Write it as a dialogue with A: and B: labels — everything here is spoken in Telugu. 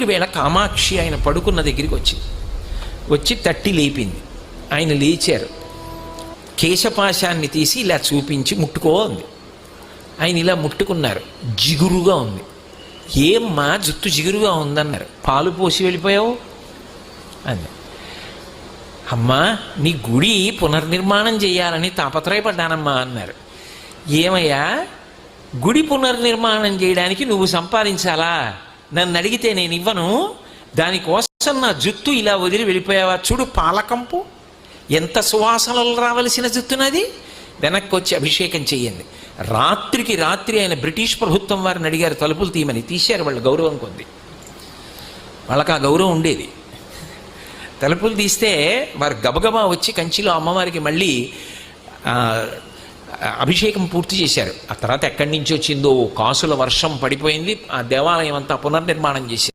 A: వేళ కామాక్షి ఆయన పడుకున్న దగ్గరికి వచ్చి తట్టి లేపింది. ఆయన లేచారు. కేశపాశాన్ని తీసి ఇలా చూపించి ముట్టుకో ఉంది. ఆయన ఇలా ముట్టుకున్నారు. జిగురుగా ఉంది. ఏమ్మా జుట్టు జిగురుగా ఉందన్నారు. పాలు పోసి వెళ్ళిపోయావు అంది. అమ్మా నీ గుడి పునర్నిర్మాణం చేయాలని తాపత్రయపడ్డానమ్మా అన్నారు. ఏమయ్యా గుడి పునర్నిర్మాణం చేయడానికి నువ్వు సంపాదించాలా? నన్ను అడిగితే నేను ఇవ్వను. దానికోసం నా జుట్టు ఇలా వదిలి వెళ్ళిపోయావా? చూడు పాలకంపు ఎంత సువాసనలు రావలసిన జుట్టునది. వెనక్కి వచ్చి అభిషేకం చెయ్యండి. రాత్రికి రాత్రి ఆయన బ్రిటిష్ ప్రభుత్వం వారిని అడిగారు తలుపులు తీయమని. తీశారు. వాళ్ళ గౌరవం కొద్ది. వాళ్ళకి ఆ గౌరవం ఉండేది. తలుపులు తీస్తే వారు గబగబా వచ్చి కంచిలో అమ్మవారికి మళ్ళీ అభిషేకం పూర్తి చేశారు. ఆ తర్వాత ఎక్కడి నుంచి వచ్చిందో కాసుల వర్షం పడిపోయింది. ఆ దేవాలయం అంతా పునర్నిర్మాణం చేశారు.